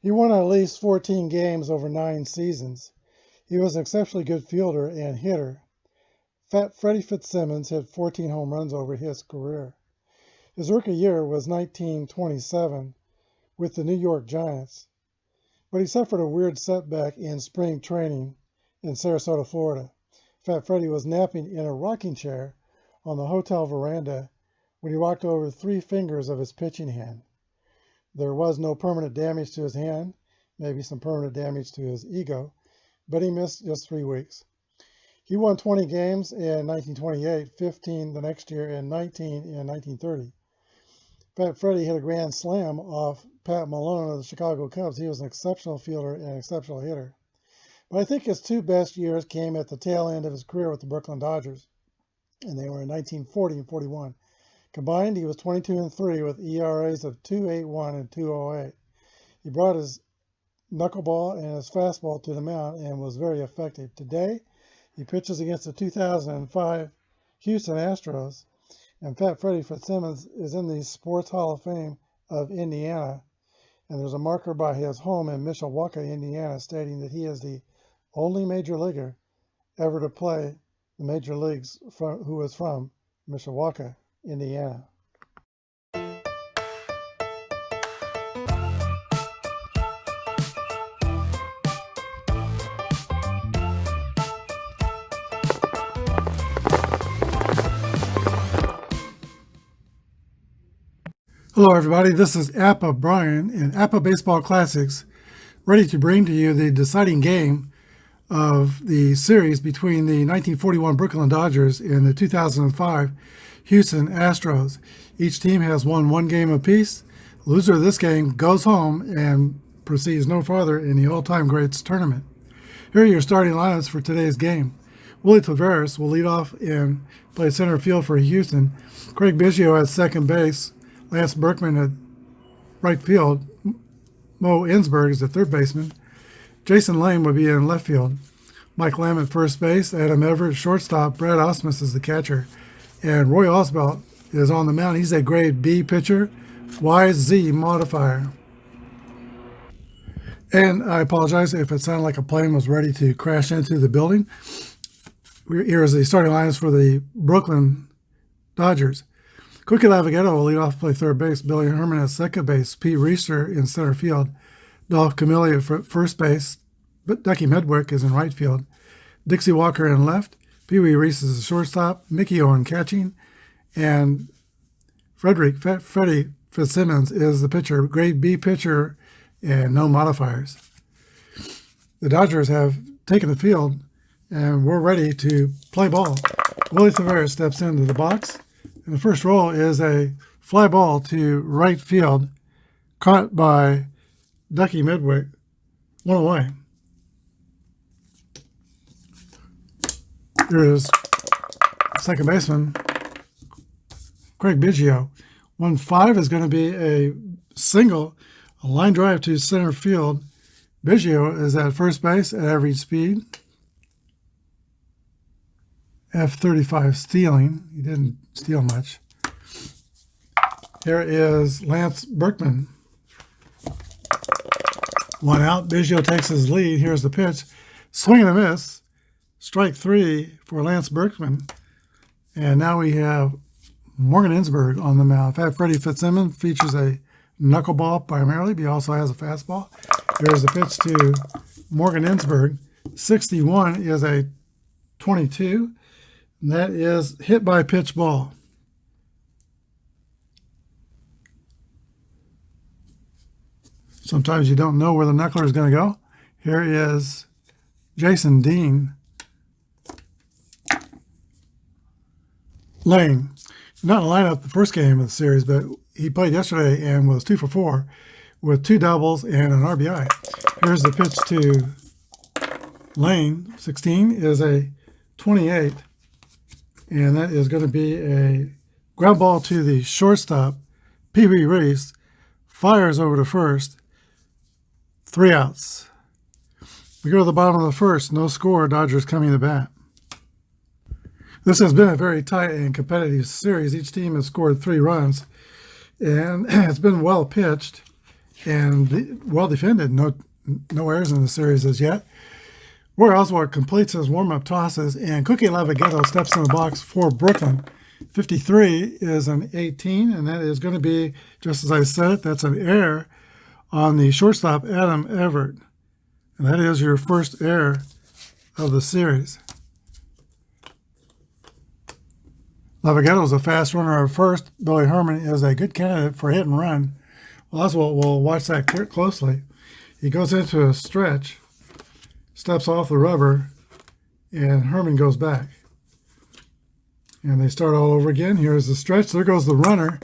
He won at least 14 games over 9 seasons. He was an exceptionally good fielder and hitter. Fat Freddie Fitzsimmons hit 14 home runs over his career. His rookie year was 1927 with the New York Giants, but he suffered a weird setback in spring training in Sarasota, Florida. Fat Freddie was napping in a rocking chair on the hotel veranda when he walked over 3 fingers of his pitching hand. There was no permanent damage to his hand, maybe some permanent damage to his ego, but he missed just 3 weeks. He won 20 games in 1928, 15 the next year, and 19 in 1930. Fat Freddie hit a grand slam off Pat Malone of the Chicago Cubs. He was an exceptional fielder and an exceptional hitter. But I think his 2 best years came at the tail end of his career with the Brooklyn Dodgers, and they were in 1940 and 41. Combined, he was 22-3 with ERAs of 2.81 and 2.08. He brought his knuckleball and his fastball to the mound and was very effective. Today, he pitches against the 2005 Houston Astros, and Fat Freddie Fitzsimmons is in the Sports Hall of Fame of Indiana, and there's a marker by his home in Mishawaka, Indiana, stating that he is the only major leaguer ever to play the major leagues who is from Mishawaka, Indiana. Hello everybody, this is Apba Brian in Apba Baseball Classics, ready to bring to you the deciding game of the series between the 1941 Brooklyn Dodgers and the 2005 Houston Astros. Each team has won 1 game apiece. The loser of this game goes home and proceeds no farther in the all-time greats tournament. Here are your starting lineups for today's game. Willie Taveras will lead off and play center field for Houston. Craig Biggio at second base. Lance Berkman at right field. Mo Ensberg is the third baseman. Jason Lane would be in left field. Mike Lamb at first base. Adam Everett shortstop. Brad Ausmus is the catcher. And Roy Oswalt is on the mound. He's a grade B pitcher, YZ modifier. And I apologize if it sounded like a plane was ready to crash into the building. Here is the starting lines for the Brooklyn Dodgers. Cookie Lavaghetto will lead off, play third base. Billy Herman at second base. Pete Reister in center field. Dolph Camilli at first base. Ducky Medwick is in right field. Dixie Walker in left. Pee Wee Reese is the shortstop. Mickey Owen catching. And Freddie Fitzsimmons is the pitcher. Grade B pitcher and no modifiers. The Dodgers have taken the field and we're ready to play ball. Willie Taveras steps into the box. And the first roll is a fly ball to right field, caught by Ducky Medwick, 1 away. Here is second baseman Craig Biggio. 1-5 is going to be a single, a line drive to center field. Biggio is at first base at average speed. F35 stealing. He didn't steal much. Here is Lance Berkman. 1 out. Biggio takes his lead. Here's the pitch. Swing and a miss. Strike 3 for Lance Berkman. And now we have Morgan Ensberg on the mound. Fat Freddie Fitzsimmons features a knuckleball primarily, but he also has a fastball. Here's the pitch to Morgan Ensberg. 61 is a 22. And that is hit by pitch ball. Sometimes you don't know where the knuckler is going to go. Here is Jason Dean. Lane. Not in the lineup the first game of the series, but he played yesterday and was 2 for 4 with 2 doubles and an RBI. Here's the pitch to Lane. 16 is a 28. And that is going to be a ground ball to the shortstop. Pee Wee Reese fires over to first. 3 outs. We go to the bottom of the first. No score. Dodgers coming to bat. This has been a very tight and competitive series. Each team has scored 3 runs. And it's been well pitched. and well defended. No errors in the series as yet. Roy Oswalt completes his warm-up tosses, and Cookie Lavagetto steps in the box for Brooklyn. 53 is an 18, and that is going to be, just as I said it, that's an error on the shortstop, Adam Everett. And that is your first error of the series. Lavagetto is a fast runner at first. Billy Herman is a good candidate for hit and run. Well, Oswalt will watch that closely. He goes into a stretch, steps off the rubber, and Herman goes back. And they start all over again. Here's the stretch. There goes the runner.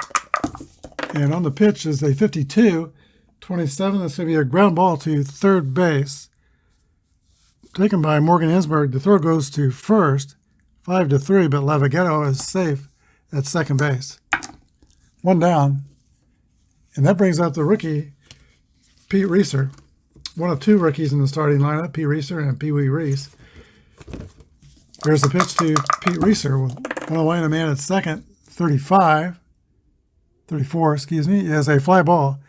And on the pitch is a 52-27. That's going to be a ground ball to third base. Taken by Morgan Ensberg. The throw goes to first, 5-3, but Lavagetto is safe at second base. One down. And that brings up the rookie, Pete Reeser. One of two rookies in the starting lineup, Pete Reeser and Pee Wee Reese. Here's the pitch to Pete Reeser. One away and a man at second. 34, is a fly ball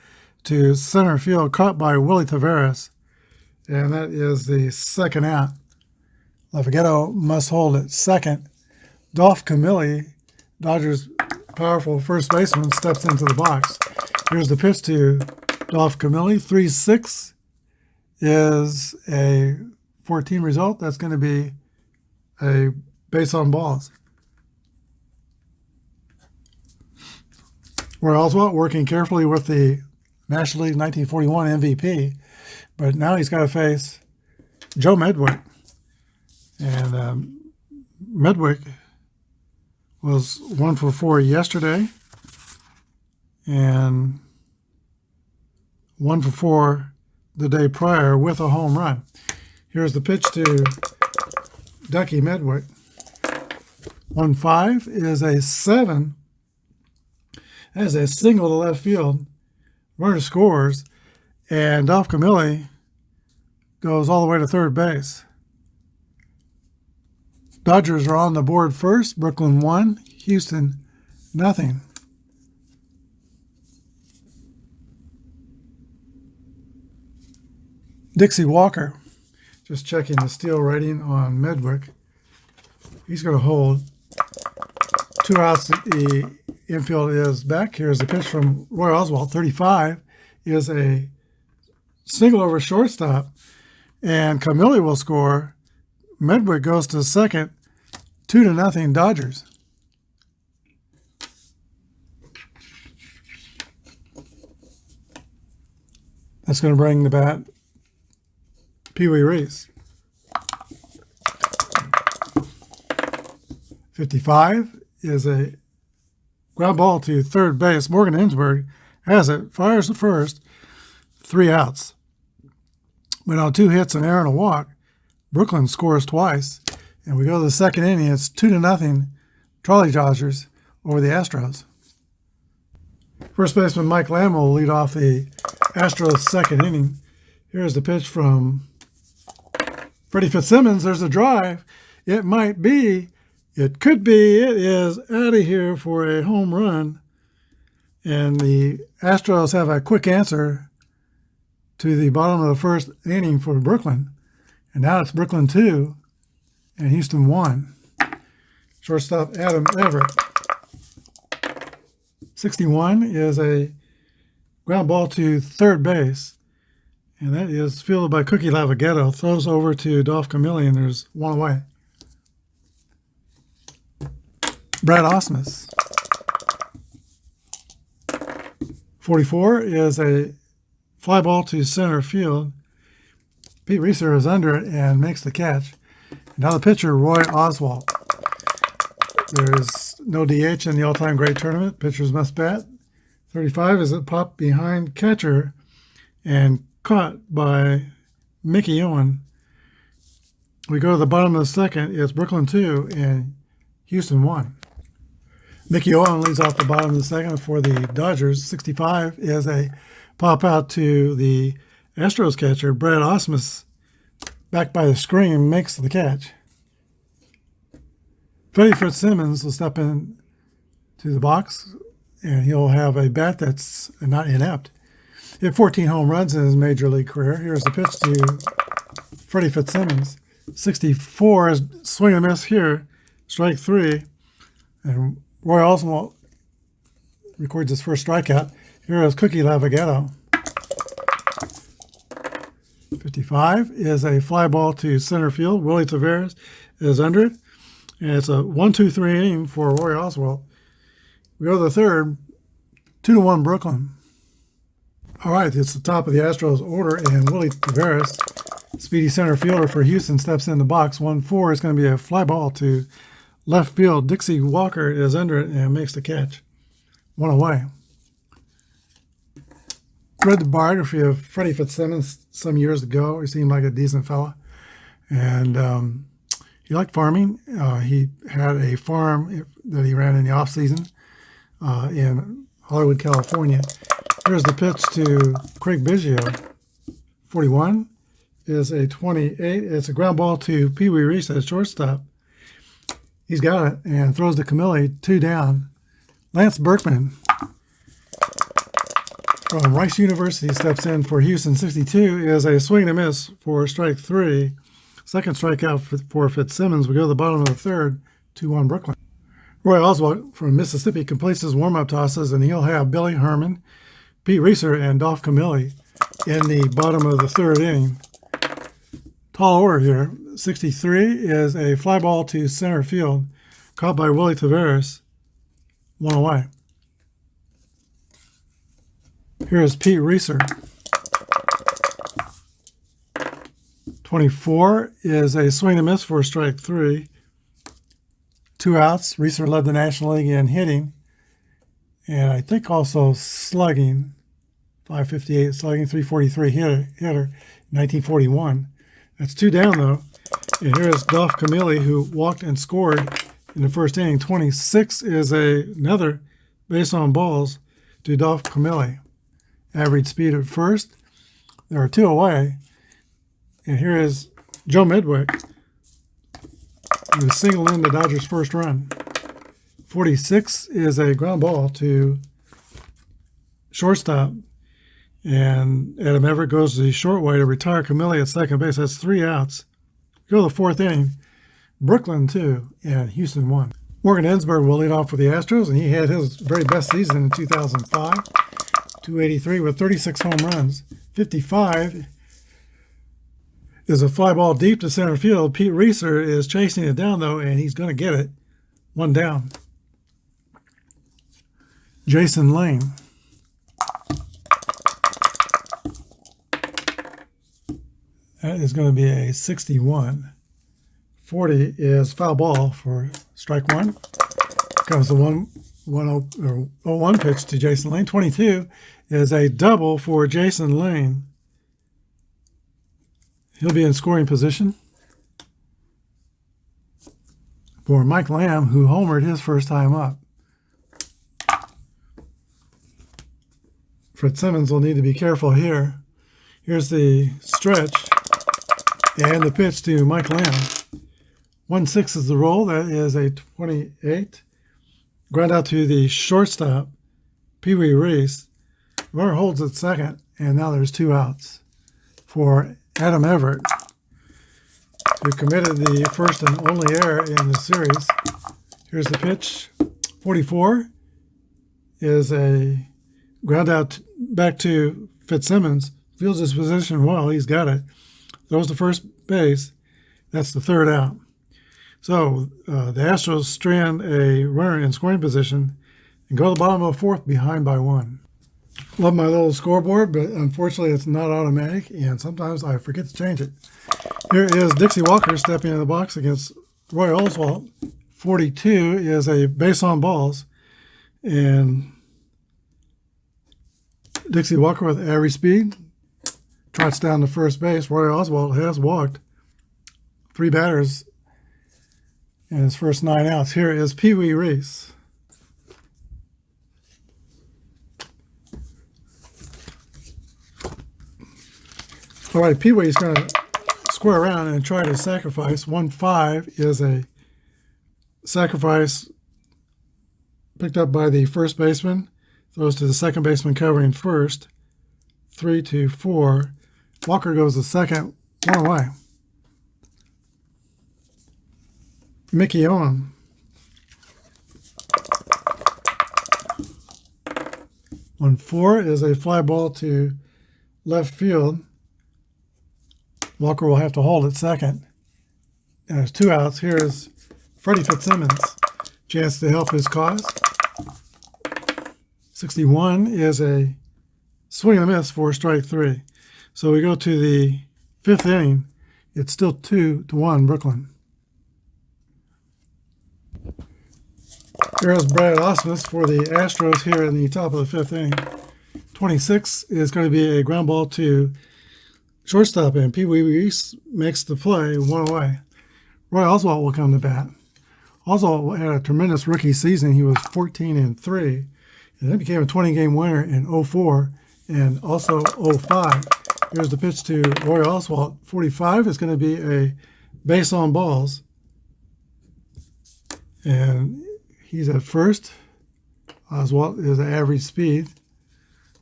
to center field, caught by Willie Taveras. And that is the second out. Lavagetto must hold at second. Dolph Camilli, Dodgers' powerful first baseman, steps into the box. Here's the pitch to Dolph Camilli. 3-6 is a 14 result. That's going to be a base on balls. Roy Oswalt working carefully with the National League 1941 MVP, but now he's got to face Joe Medwick. And Medwick was 1 for 4 yesterday and 1 for 4 the day prior with a home run. Here's the pitch to Ducky Medwick. 1-5 is a 7. That is a single to left field. Runner scores, and Dolph Camilli goes all the way to third base. Dodgers are on the board first. Brooklyn 1, Houston nothing. Dixie Walker, just checking the steal rating on Medwick. He's going to hold. 2 outs. The infield is back. Here's the pitch from Roy Oswalt. 35 is a single over shortstop, and Camilli will score. Medwick goes to second. 2-0 Dodgers. That's going to bring the bat Pee Wee Reese. 55 is a ground ball to third base. Morgan Ensberg has it, fires the first, 3 outs. But on 2 hits, an error and a walk, Brooklyn scores twice. And we go to the second inning. It's 2-0 Trolley Dodgers over the Astros. First baseman Mike Lamb will lead off the Astros second inning. Here's the pitch from Freddie Fitzsimmons. There's a drive. It might be. It could be. It is out of here for a home run. And the Astros have a quick answer to the bottom of the first inning for Brooklyn. And now it's Brooklyn 2 and Houston 1. Shortstop Adam Everett. 61 is a ground ball to third base. And that is fielded by Cookie Lavagetto. Throws over to Dolph Camilli, and there's 1 away. Brad Ausmus. 44 is a fly ball to center field. Pete Reeser is under it and makes the catch. And now the pitcher, Roy Oswalt. There is no DH in the all-time great tournament. Pitchers must bat. 35 is a pop behind catcher and caught by Mickey Owen. We go to the bottom of the second. It's Brooklyn 2 and Houston 1. Mickey Owen leads off the bottom of the second for the Dodgers. 65 is a pop out to the Astros catcher. Brad Ausmus, back by the screen, makes the catch. Freddie Fitzsimmons will step in to the box, and he'll have a bat that's not inept. He had 14 home runs in his major league career. Here's the pitch to Freddie Fitzsimmons. 64 is swing and miss here. Strike 3. And Roy Oswalt records his first strikeout. Here is Cookie Lavagetto. 55 is a fly ball to center field. Willie Taveras is under it. And it's a 1-2-3 inning for Roy Oswalt. We go to the third, 2-1 Brooklyn. All right, it's the top of the Astros order, and Willie Taveras, speedy center fielder for Houston, steps in the box. 1-4 is going to be a fly ball to left field. Dixie Walker is under it and makes the catch. 1 away. Read the biography of Freddie Fitzsimmons some years ago. He seemed like a decent fella, and he liked farming. He had a farm that he ran in the off season in Hollywood, California. Here's the pitch to Craig Biggio. 41 is a 28. It's a ground ball to Pee Wee Reese at shortstop. He's got it and throws to Camilli, 2 down. Lance Berkman from Rice University steps in for Houston. 62 is a swing and a miss for strike 3. Second strikeout for Fitzsimmons. We go to the bottom of the third, 2-1 Brooklyn. Roy Oswalt from Mississippi completes his warm-up tosses, and he'll have Billy Herman, Pete Reeser, and Dolph Camilli in the bottom of the third inning. Tall order here. 63 is a fly ball to center field, caught by Willie Taveras. 1 away. Here is Pete Reeser. 24 is a swing and miss for strike 3. 2 outs. Reeser led the National League in hitting, and I think also slugging. 558 slugging, 343 hitter, 1941. That's 2 down, though. And here is Dolph Camilli, who walked and scored in the first inning. 26 is another base on balls to Dolph Camilli. Average speed at first. There are 2 away. And here is Joe Midwick, who singled in the Dodgers' first run. 46 is a ground ball to shortstop. And Adam Everett goes to the short way to retire Camilli at second base. That's 3 outs. Go to the fourth inning. Brooklyn 2 and Houston 1. Morgan Ensberg will lead off for the Astros, and he had his very best season in 2005. 283 with 36 home runs. 55 is a fly ball deep to center field. Pete Reeser is chasing it down, though, and he's going to get it. 1 down. Jason Lane. That is going to be a 61. 40 is foul ball for strike 1. Comes the 1-0 pitch to Jason Lane. 22 is a double for Jason Lane. He'll be in scoring position for Mike Lamb, who homered his first time up. Fitzsimmons will need to be careful here. Here's the stretch and the pitch to Mike Lamb. 1-6 is the roll. That is a 28. Ground out to the shortstop, Pee Wee Reese. Runner holds at second, and now there's 2 outs for Adam Everett, who committed the first and only error in the series. Here's the pitch. 44 is a ground out back to Fitzsimmons. Fields his position well. He's got it. Throws to first base. That's the 3rd out. So the Astros strand a runner in scoring position and go to the bottom of the 4th behind by 1. Love my little scoreboard, but unfortunately it's not automatic, and sometimes I forget to change it. Here is Dixie Walker stepping in the box against Roy Oswalt. 42 is a base on balls, and Dixie Walker with average speed trots down to first base. Roy Oswalt has walked 3 batters in his first 9 outs. Here is Pee Wee Reese. All right, Pee Wee's going to square around and try to sacrifice. 1-5 is a sacrifice picked up by the first baseman. Throws to the second baseman covering first. 3-4. Walker goes to second, 1 away. Mickey on. On 4 is a fly ball to left field. Walker will have to hold at second. And there's 2 outs. Here's Freddie Fitzsimmons. Chance to help his cause. 61 is a swing and a miss for strike 3. So we go to the 5th inning. It's still 2-1 Brooklyn. Here's Brad Osmus for the Astros here in the top of the 5th inning. 26 is going to be a ground ball to shortstop, and Pee Wee Reese makes the play, 1 away. Roy Oswalt will come to bat. Oswalt had a tremendous rookie season. He was 14-3, and then became a 20-game winner in 04 and also 05. Here's the pitch to Roy Oswalt. 45 is going to be a base on balls, and he's at first. Oswalt is at average speed.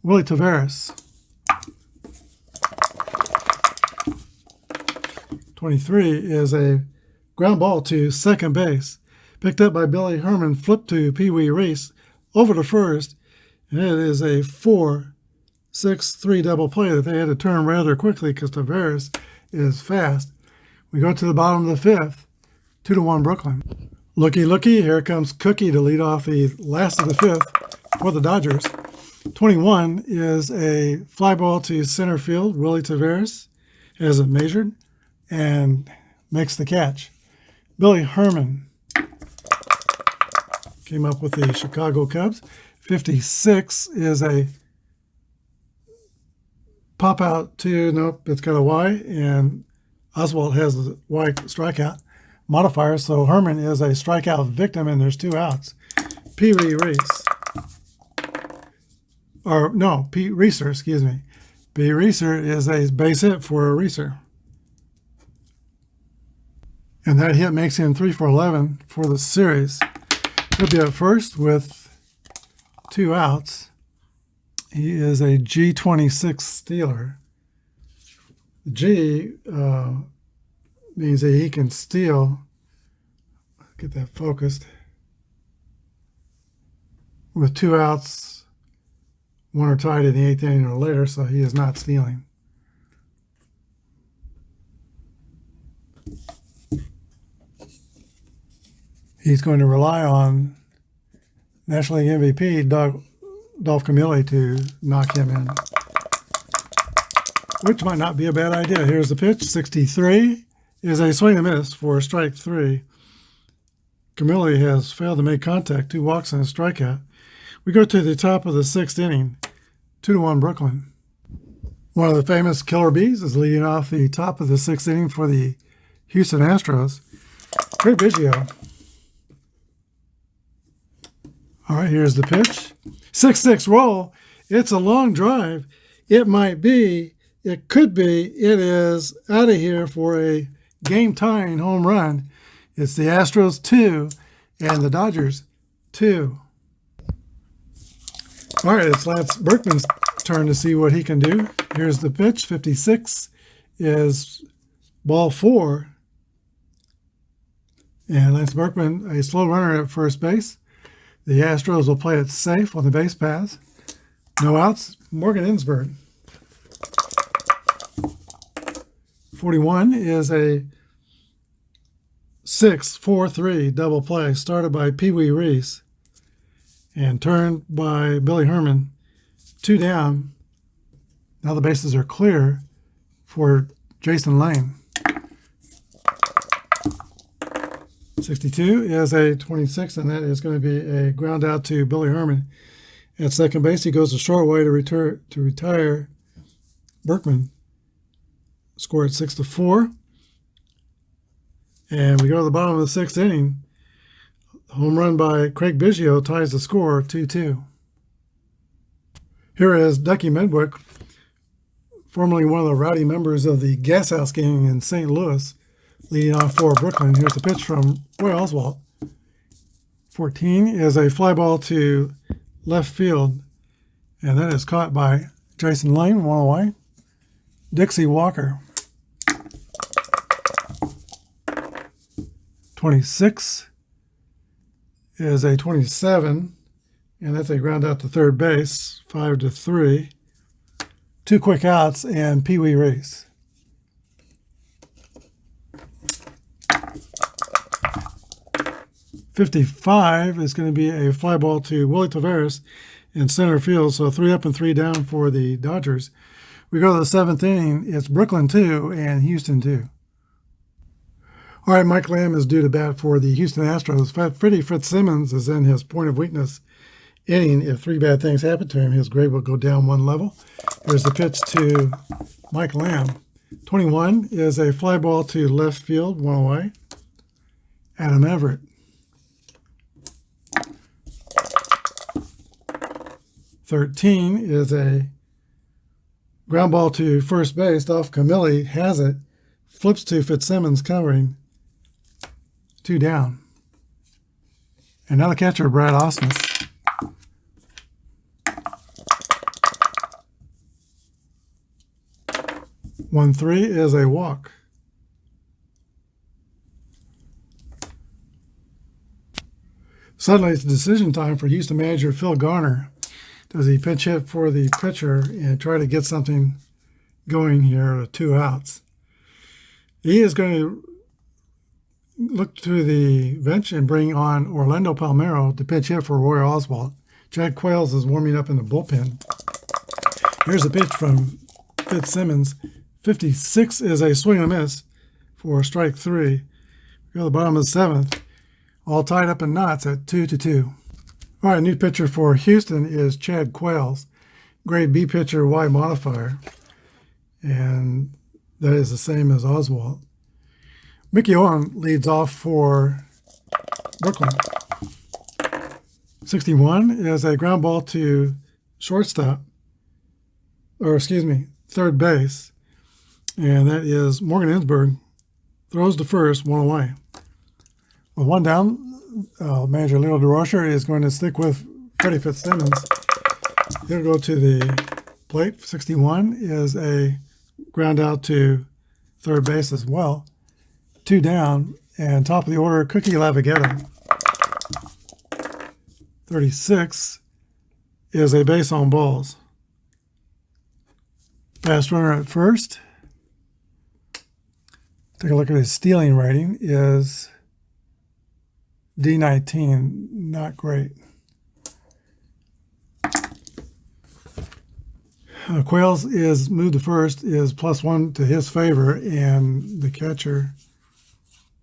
Willie Taveras. 23 is a ground ball to second base. Picked up by Billy Herman, flipped to Pee Wee Reese, over to first, and it is a 4-6-3 double play that they had to turn rather quickly because Taveras is fast. We go to the bottom of the 5th, 2-1 Brooklyn. Looky, looky, here comes Cookie to lead off the last of the 5th for the Dodgers. 21 is a fly ball to center field. Willie Taveras has it measured and makes the catch. Billy Herman came up with the Chicago Cubs. 56 is a pop out to, nope, it's got a Y, and Oswalt has the Y strikeout modifier, so Herman is a strikeout victim, and there's 2 outs. Pee Wee Reese. Or, no, Pete Reeser, excuse me. Pete Reeser is a base hit for a Reeser. And that hit makes him 3 for 11 for the series. He'll be at first with 2 outs. He is a G26 stealer. G means that he can steal. Get that focused. With 2 outs, 1 are tied in the 8th inning or later, so he is not stealing. He's going to rely on National League MVP Dolph Camilli to knock him in, which might not be a bad idea. Here's the pitch. 63 is a swing and miss for strike 3. Camilli has failed to make contact, 2 walks and a strikeout. We go to the top of the 6th inning, 2-1 Brooklyn. One of the famous Killer Bees is leading off the top of the 6th inning for the Houston Astros. Craig Biggio. All right, here's the pitch. 6-6 roll. It's a long drive. It might be, it could be, it is out of here for a game-tying home run. It's the Astros 2 and the Dodgers 2. All right, it's Lance Berkman's turn to see what he can do. Here's the pitch. 56 is ball 4. And Lance Berkman, a slow runner at first base. The Astros will play it safe on the base paths. No outs. Morgan Insberg. 41 is a 6-4-3 double play started by Pee Wee Reese and turned by Billy Herman. 2 down. Now the bases are clear for Jason Lane. 62 is a 26, and that is going to be a ground out to Billy Herman. At second base, he goes a short way to retire Berkman. Score at 6-4. And we go to the bottom of the 6th inning. Home run by Craig Biggio ties the score 2-2. Here is Ducky Medwick, formerly one of the rowdy members of the Gas House Gang in St. Louis, leading off for Brooklyn. Here's the pitch from Roy Oswalt. 14 is a fly ball to left field, and that is caught by Jason Lane, 1 away. Dixie Walker. 26 is a 27, and that's a ground out to third base, 5-3. 2 quick outs, and Pee Wee Reese. 55 is going to be a fly ball to Willie Taveras in center field, so 3 up and 3 down for the Dodgers. We go to the 7th inning. It's Brooklyn 2 and Houston 2. All right, Mike Lamb is due to bat for the Houston Astros. Freddie Fitzsimmons is in his point of weakness inning. If 3 bad things happen to him, his grade will go down 1 level. Here's the pitch to Mike Lamb. 21 is a fly ball to left field, 1 away. Adam Everett. 13 is a ground ball to first base. Dolph Camilli has it. Flips to Fitzsimmons covering. 2 down. And now the catcher, Brad Osmus. 1-3 is a walk. Suddenly it's decision time for Houston manager Phil Garner. Does he pinch hit for the pitcher and try to get something going here with 2 outs? He is going to look to the bench and bring on Orlando Palmeiro to pitch hit for Roy Oswalt. Chad Quayles is warming up in the bullpen. Here's a pitch from Fitzsimmons. 56 is a swing and a miss for strike 3. We go to the bottom of the 7th. All tied up in knots at 2-2. All right, new pitcher for Houston is Chad Quayles. Grade B pitcher, Y modifier. And that is the same as Oswalt. Mickey Owen leads off for Brooklyn. 61 is a ground ball to shortstop, or excuse me, third base. And that is Morgan Ensberg. Throws to first, 1 away. With 1 down, manager Leo DeRocher is going to stick with Freddie Fitzsimmons. He'll go to the plate. 61 is a ground out to third base as well. 2 down, and top of the order, Cookie Lavaghetto. 36 is a base on balls. Fast runner at first. Take a look at his stealing rating is D19, not great. Quayles is moved to first, is +1 to his favor, and the catcher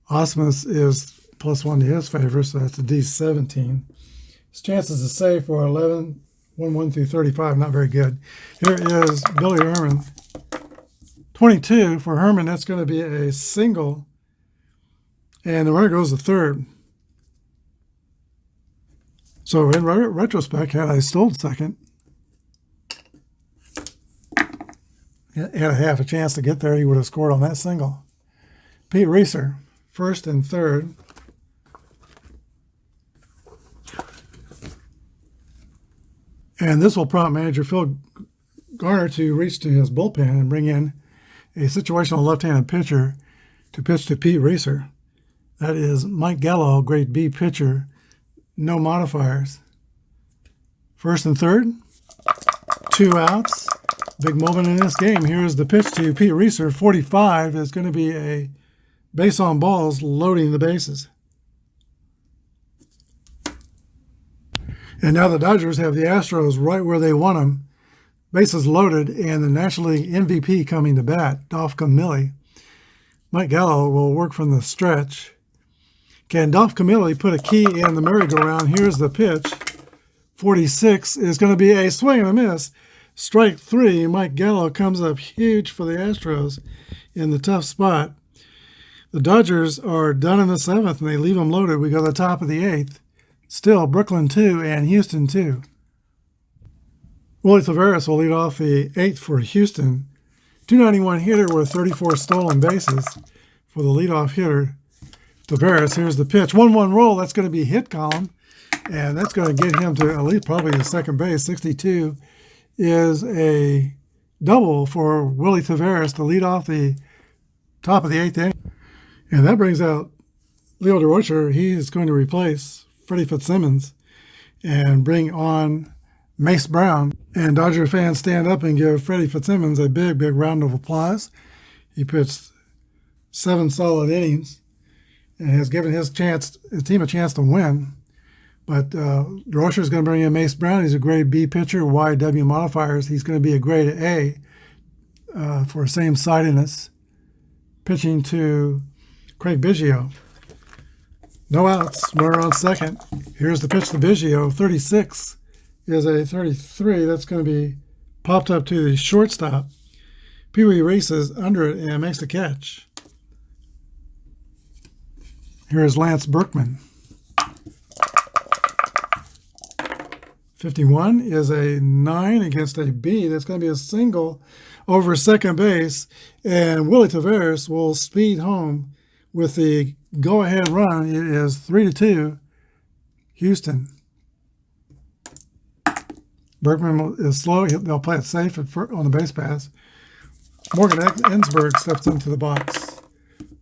Osmus is +1 to his favor, so that's a D17. His chances to save for 11, 1 through 35, not very good. Here is Billy Herman. 22 for Herman, that's going to be a single, and the runner goes to third. So in retrospect, had I stole second, had a half a chance to get there, he would have scored on that single. Pete Reeser, first and third. And this will prompt manager Phil Garner to reach to his bullpen and bring in a situational left-handed pitcher to pitch to Pete Reeser. That is Mike Gallo, grade B pitcher, no modifiers. First and third, 2 outs. Big moment in this game. Here's the pitch to Pete Reeser. 45 is going to be a base on balls, loading the bases. And now the Dodgers have the Astros right where they want them. Bases loaded, and the National League MVP coming to bat, Dolph Camilli. Mike Gallo will work from the stretch. Can Dolph Camilli put a key in the merry-go-round? Here's the pitch. 46 is going to be a swing and a miss. Strike 3. Mike Gallo comes up huge for the Astros in the tough spot. The Dodgers are done in the 7th, and they leave them loaded. We go to the top of the 8th. Still, Brooklyn 2 and Houston 2. Willie Taveras will lead off the 8th for Houston. 291 hitter with 34 stolen bases for the leadoff hitter, Taveras. Here's the pitch. 1-1 roll. That's going to be hit column, and that's going to get him to at least probably the second base. 62 is a double for Willie Taveras to lead off the top of the 8th inning. And that brings out Leo DeRocher. He is going to replace Freddie Fitzsimmons and bring on Mace Brown. And Dodger fans stand up and give Freddie Fitzsimmons a big, big round of applause. He pitched 7 solid innings and has given his team a chance to win. But DeRocher is going to bring in Mace Brown. He's a grade B pitcher, YW modifiers. He's going to be a grade A for same-sidedness, pitching to Craig Biggio. No outs, runner on second. Here's the pitch to Biggio. 36 is a 33. That's going to be popped up to the shortstop. Pee Wee races under it and makes the catch. Here's Lance Berkman. 51 is a 9 against a B. That's going to be a single over second base. And Willie Taveras will speed home with the go-ahead run. It is 3-2, Houston. Berkman is slow. They'll play it safe on the base pass. Morgan Ensberg steps into the box.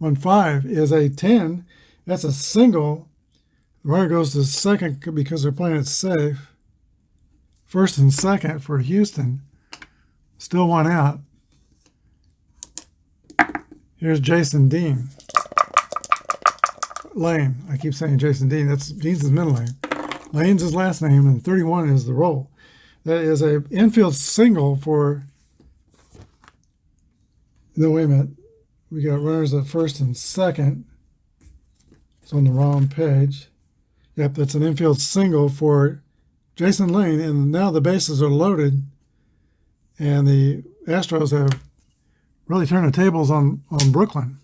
1-5 is a 10. That's a single. The runner goes to second because they're playing it safe. First and second for Houston. Still one out. Here's Jason Dean. Lane. I keep saying Jason Dean. Dean's his middle name. Lane's his last name, and 31 is the roll. That is a infield single for... No, wait a minute. We got runners at first and second. It's on the wrong page. Yep, that's an infield single for Jason Lane, and now the bases are loaded, and the Astros have really turned the tables on Brooklyn.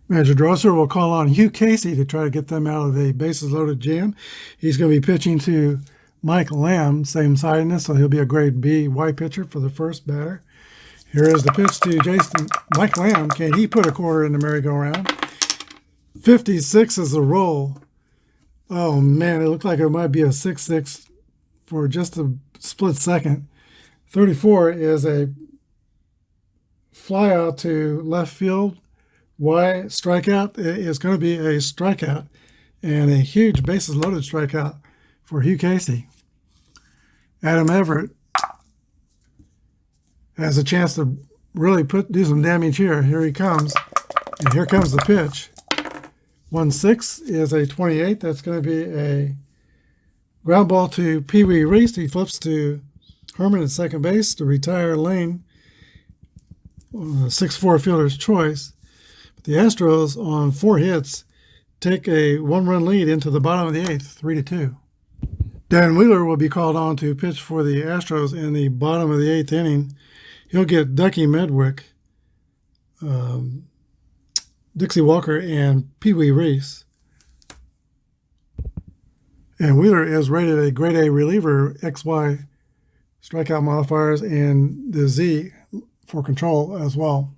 Manager Drosser will call on Hugh Casey to try to get them out of the bases-loaded jam. He's going to be pitching to Mike Lamb, same-sidedness, so he'll be a grade B white pitcher for the first batter. Here is the pitch to Mike Lamb. Can he put a quarter in the merry-go-round? 56 is the roll. Oh, man, it looked like it might be a 6-6 for just a split second. 34 is a fly out to left field. Why strikeout? It is going to be a strikeout and a huge bases-loaded strikeout for Hugh Casey. Adam Everett has a chance to really do some damage here. Here he comes, and here comes the pitch. 1-6 is a 28. That's going to be a ground ball to Pee Wee Reese. He flips to Herman at second base to retire Lane, 6-4 fielder's choice. But the Astros, on 4 hits, take a 1-run lead into the bottom of the 8th, 3-2. Dan Wheeler will be called on to pitch for the Astros in the bottom of the 8th inning. He'll get Ducky Medwick, Dixie Walker, and Pee Wee Reese. And Wheeler is rated a grade A reliever, XY strikeout modifiers, and the Z for control as well.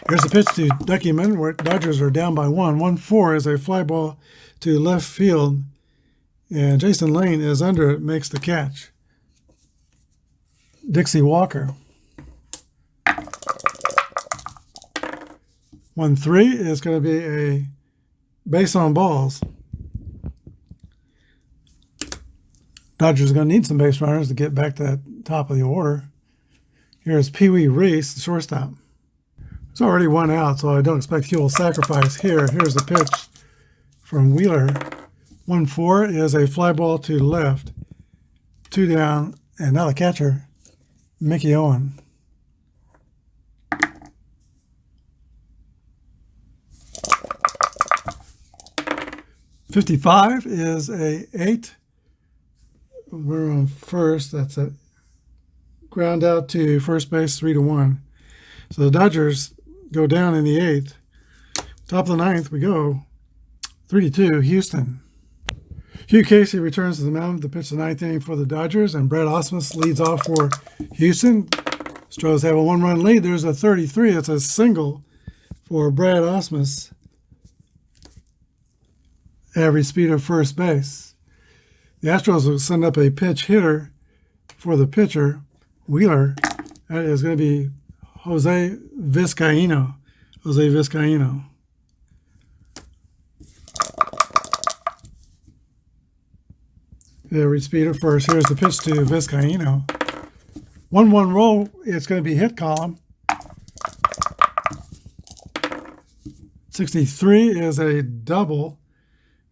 Here's the pitch to Ducky Medwick. Dodgers are down by 1. 1-4 is a fly ball to left field, and Jason Lane is under it, makes the catch. Dixie Walker. 1-3 is going to be a base on balls. Dodgers are going to need some base runners to get back to that top of the order. Here's Pee Wee Reese, the shortstop. It's already 1 out, so I don't expect he will sacrifice here. Here's the pitch from Wheeler. 1-4 is a fly ball to left. 2 down, and now the catcher, Mickey Owen. .55 is a 8. We're on first. That's a ground out to first base, 3-1. So the Dodgers go down in the 8th. Top of the 9th, we go 3-2, Houston. Hugh Casey returns to the mound to pitch the 9th inning for the Dodgers, and Brad Ausmus leads off for Houston. Astros have a 1-run lead. There's a 33. It's a single for Brad Ausmus. Average speed of first base. The Astros will send up a pinch hitter for the pitcher, Wheeler, that is going to be Jose Vizcaino. Jose Vizcaino. The read speeder first. Here's the pitch to Vizcaino. 1-1 roll. It's going to be hit column. 63 is a double,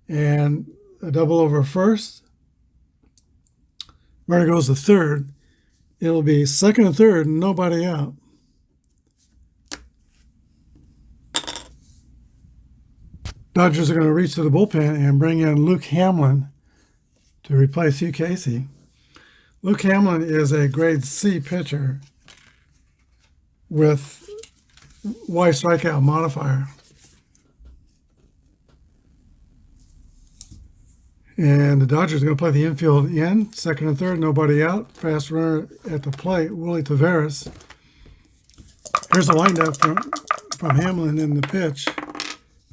and a double over first. Runner goes to third. It'll be second and third, nobody out. Dodgers are going to reach to the bullpen and bring in Luke Hamlin to replace Hugh Casey. Luke Hamlin is a grade C pitcher with Y strikeout modifier. And the Dodgers are going to play the infield in, second and third, nobody out. Fast runner at the plate, Willie Taveras. Here's the windup from Hamlin in the pitch.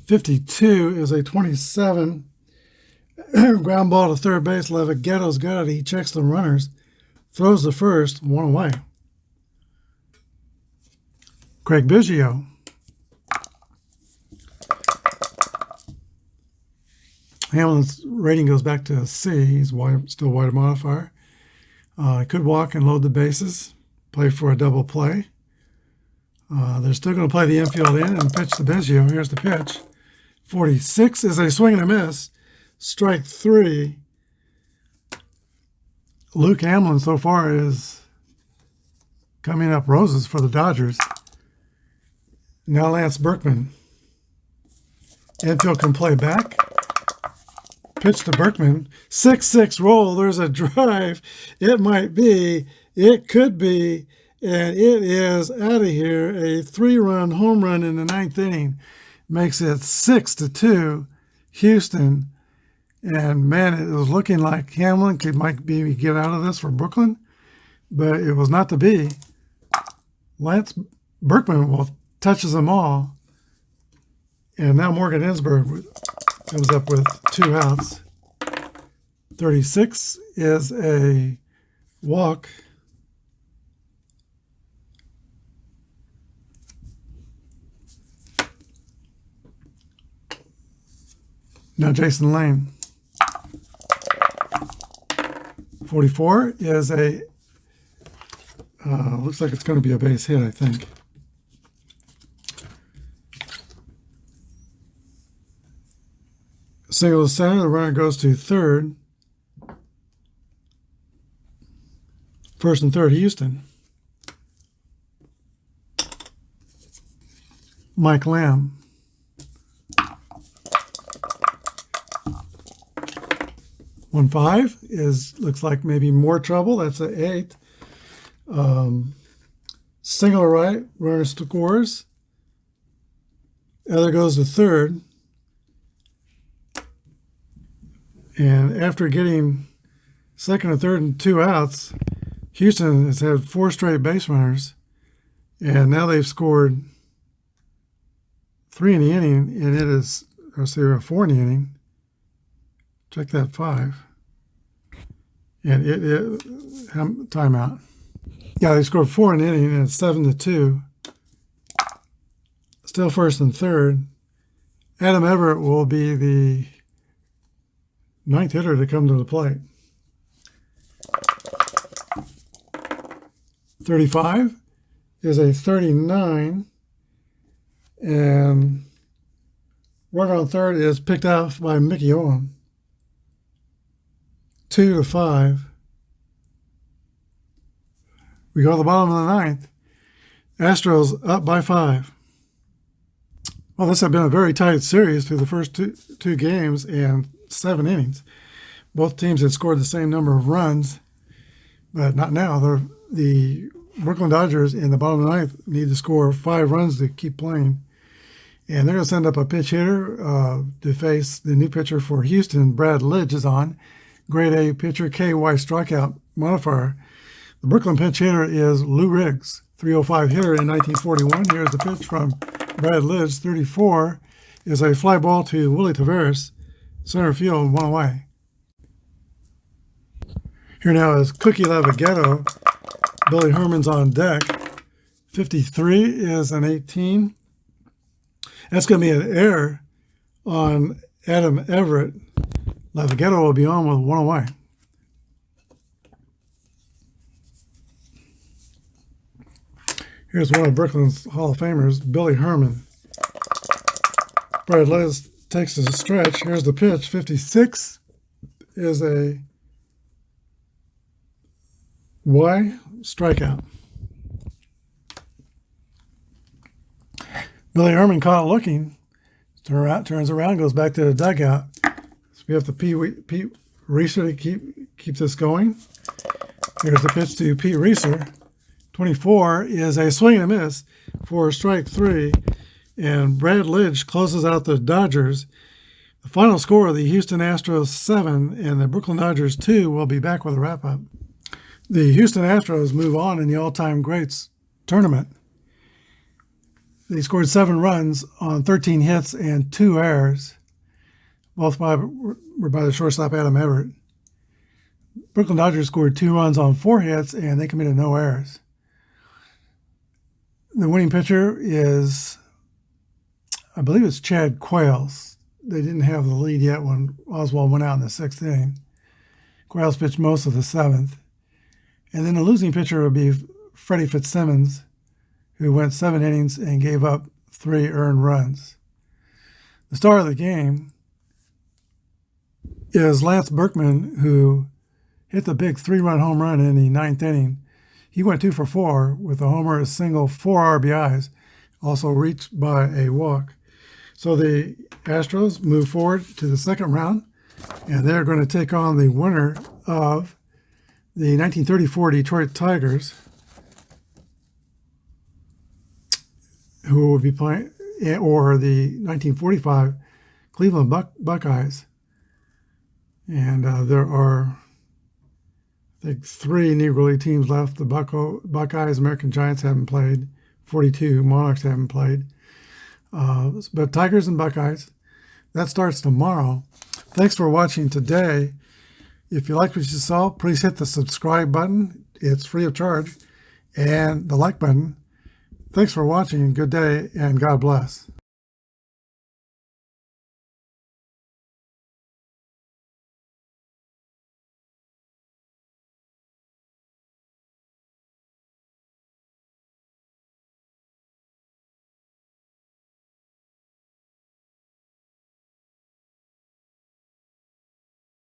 52 is a 27. Ground ball to third base. Levigetto's got it. He checks the runners. Throws the first. 1 away. Craig Biggio. Hamlin's rating goes back to C. He's still wide modifier. He could walk and load the bases. Play for a double play. They're still going to play the infield in and pitch to Biggio. Here's the pitch. 46 is a swing and a miss. Strike 3. Luke Hamlin so far is coming up roses for the Dodgers. Now Lance Berkman. Infield can play back. Pitch to Berkman. 6-6 roll. There's a drive. It might be. It could be. And it is out of here. A 3-run home run in the 9th inning. Makes it 6-2 Houston. And man, it was looking like Hamlin might maybe get out of this for Brooklyn. But it was not to be. Lance Berkman touches them all. And now Morgan Ensberg comes up with 2 outs. 36 is a walk. Now Jason Lane. 44 is a, looks like it's going to be a base hit, I think. Single to center, the runner goes to third. First and third, Houston. Mike Lamb. One 5 looks like maybe more trouble. That's an 8. Single to right, runner scores. Other goes to third. And after getting second and third and 2 outs, Houston has had 4 straight base runners. And now they've scored 3 in the inning, and it is, or say 4 in the inning. Check that 5. And timeout. Yeah, they scored 4 in the inning, and it's 7-2. Still first and third. Adam Everett will be the 9th hitter to come to the plate. 35 is a 39. And runner on third is picked off by Mickey Owen. 2-5. We go to the bottom of the 9th. Astros up by 5. Well, this has been a very tight series through the first two games and 7 innings. Both teams had scored the same number of runs, but not now. The Brooklyn Dodgers in the bottom of the 9th need to score 5 runs to keep playing. And they're going to send up a pitch hitter to face the new pitcher for Houston. Brad Lidge is on. Grade A pitcher, KY strikeout modifier. The Brooklyn pinch hitter is Lou Riggs, 305 hitter in 1941. Here's the pitch from Brad Lidge. 34 is a fly ball to Willie Taveras, center field, 1 away. Here now is Cookie Lavaghetto. Billy Herman's on deck. 53 is an 18. That's going to be an error on Adam Everett. Lavaghetto will be on with one away. Here's one of Brooklyn's Hall of Famers, Billy Herman. Brad Les takes a stretch. Here's the pitch. 56 is a Y, strikeout. Billy Herman caught looking, turns around, goes back to the dugout. So we have to Pete Reeser to keep this going. Here's the pitch to Pete Reeser. 24 is a swing and a miss for strike 3. And Brad Lidge closes out the Dodgers. The final score, the Houston Astros 7 and the Brooklyn Dodgers 2. We'll be back with a wrap-up. The Houston Astros move on in the all-time greats tournament. They scored 7 runs on 13 hits and 2 errors. Both were by the shortstop Adam Everett. Brooklyn Dodgers scored 2 runs on 4 hits, and they committed no errors. The winning pitcher is, I believe it's Chad Quayles. They didn't have the lead yet when Oswald went out in the 6th inning. Quayles pitched most of the 7th. And then the losing pitcher would be Freddie Fitzsimmons, who went 7 innings and gave up 3 earned runs. The star of the game is Lance Berkman, who hit the big 3-run home run in the 9th inning. He went 2 for 4 with a homer, a single, 4 RBIs, also reached by a walk. So the Astros move forward to the 2nd round, and they're going to take on the winner of the 1934 Detroit Tigers, who will be playing, or the 1945 Cleveland Buckeyes. And there are, I think, 3 Negro League teams left. The Buckeyes, American Giants haven't played. 42 Monarchs haven't played. But Tigers and Buckeyes, that starts tomorrow. Thanks for watching today. If you liked what you saw, please hit the subscribe button. It's free of charge. And the like button. Thanks for watching. Good day, and God bless.